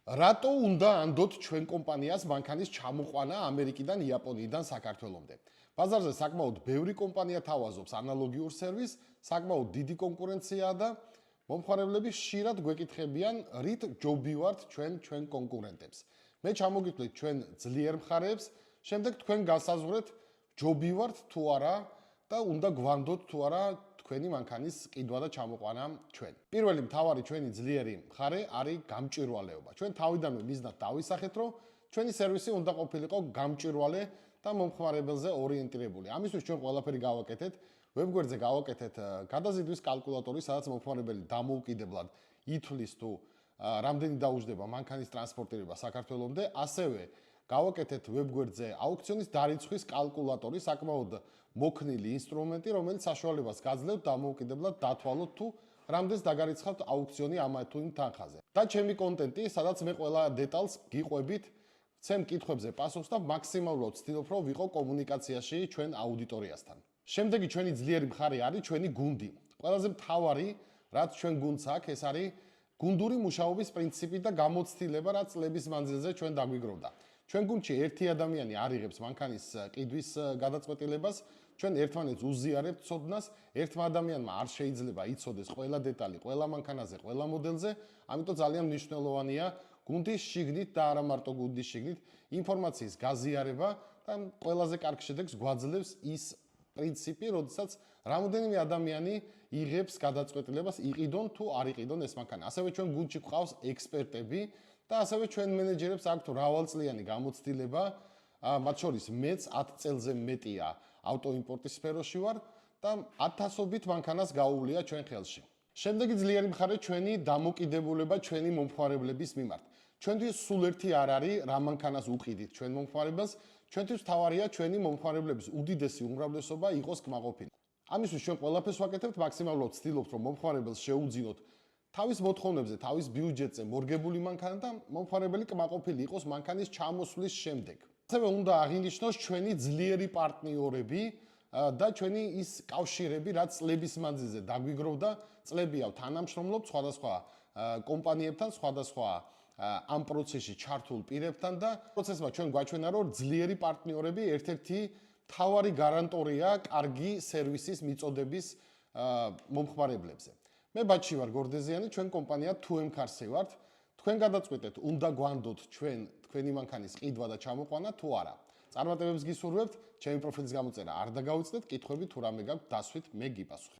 რატო უნდა ანდოთ ჩვენ კომპანიას მანქანის ჩამოყვანა ამერიკიდან, იაპონიიდან საქართველომდე? ბაზარზე საკმაოდ ბევრი კომპანია თავაზობს ანალოგიურ სერვისს, საკმაოდ დიდი კონკურენციაა და მომხმარებლები ხშირად გვეკითხებიან, რით ჯობივართ ჩვენ კონკურენტებს. მე ჩამოგიტვლით ჩვენ ძლიერ მხარეებს, შემდეგ თქვენ გასაზღვრეთ, ჯობივართ თუ არა და უნდა გვანდოთ თუ არა თქვენი მანქანის ყიდვა და ჩამოყვანა ჩვენ. პირველი მთავარი ჩვენი ძლიერი მხარე არის გამჭვირვალეობა. ჩვენ თავიდანვე მიზნად დავისახეთ, რომ ჩვენი სერვისი უნდა ყოფილიყო გამჭვირვალე და მომხმარებელზე ორიენტირებული. ამისთვის ჩვენ ყველაფერი გავაკეთეთ, ვებგვერდზე გავაკეთეთ გადაზიდვის კალკულატორი, სადაც მომხმარებელი დამოუკიდებლად ითვლის თუ რამდენი დაუჯდება მანქანის ტრანსპორტირება საქართველომდე, ასევე გავაკეთეთ ვებგვერდზე აუქციონის დარიცხვის კალკულატორი, საკმაოდ მოქნილი ინსტრუმენტი, რომელიც საშუალებას გაძლევთ დამოუკიდებლად დათვალოთ თუ რამდენს დაგარიცხავთ აუქციონი ამ თუ იმ თანხაზე. და ჩემი კონტენტი, სადაც მე ყველა დეტალს გიყვებით, ცემ კითხვებზე პასუხს და მაქსიმალურად ვცდილობ, რომ ვიყო კომუნიკაციაში ჩვენ აუდიტორიასთან. შემდეგი ჩვენი ძლიერი მხარე არის ჩვენი გუნდი. ყველაზე მთავარი, რაც ჩვენ გუნდს აქვს, ეს არის გუნდური მუშაობის პრინციპი და გამოცდილება, რაც წლების მანძილზე ჩვენ დაგვიგროვდა. ჩვენ გუნდში ერთი ადამიანი არ იღებს მანქანის ყიდვის გადაწყვეტილებას, ჩვენ ერთმანეთს უზიარებთ ცოდნას, ერთმა ადამიანმა არ შეიძლება იცოდეს ყველა დეტალი, ყველა მანქანაზე, ყველა მოდელზე, ამიტომ ძალიან მნიშვნელოვანია გუნდის შიგნით და არა მარტო გუნდის შიგნით ინფორმაციის გაზიარება და ყველაზე კარგ შედეგს გვაძლევს ის პრინციპი, როდესაც რამოდენიმე ადამიანი იღებს გადაწყვეტილებას იყიდონ თუ არ იყიდონ ეს მანქანა. ასევე ჩვენ გუნდში გვყავს ექსპერტები და ასევე ჩვენ მენეჯერებს აქვთ მრავალწლიანი გამოცდილება, მათ შორის მეც 10 წელზე მეტია ავტოიმპორტის სფეროში ვარ და 1000-ობით მანქანას გაუვლია ჩვენ ხელში. შემდეგი ძლიერი მხარე ჩვენი დამოკიდებულება ჩვენი მომხმარებლების მიმართ. ჩვენთვის სულ ერთი არ არის რა მანქანას უყიდით ჩვენ მომხმარებელს, ჩვენთვის მთავარია ჩვენი მომხმარებლების უდიდესი უმრავლესობა იყოს კმაყოფილი. ამისთვის ჩვენ ყველაფერს ვაკეთებთ, მაქსიმალურად ვცდილობთ, რომ მომხმარებელს შეუძინოთ თავის მოთხოვნებზე, თავის ბიუჯეტზე მორგებული მანქანა და მომხმარებელი კმაყოფილი იყოს მანქანის ჩამოსვლის შემდეგ. ასევე უნდა აღინიშნოს ჩვენი ძლიერი პარტნიორები და ჩვენი ის კავშირები, რაც წლების მანძილზე დაგვიგროვდა, წლებია თანამშრომლობთ სხვადასხვა კომპანიებთან, სხვადასხვა ამ პროცესში ჩართულ პირებთან და პროცესმა ჩვენ გვაჩვენა, რომ ძლიერი პარტნიორები ერთ-ერთი მთავარი გარანტორია კარგი სერვისის მიწოდების მომხმარებლებზე. მე ბაჩი ვარ გორდეზიანი, ჩვენ კომპანია 2M Cars-ი ვართ. თქვენ გადაწყვეტეთ, უნდა გვანდოთ თქვენი მანქანის ყიდვა და ჩამოყვანა თუ არა. წარმატებებს გისურვებთ, ჩემი პროფილის გამოწერა არ დაგავიწყდეთ, კითხვები თუ რამე გაქვთ, დასვით, მე გიპასუხებ.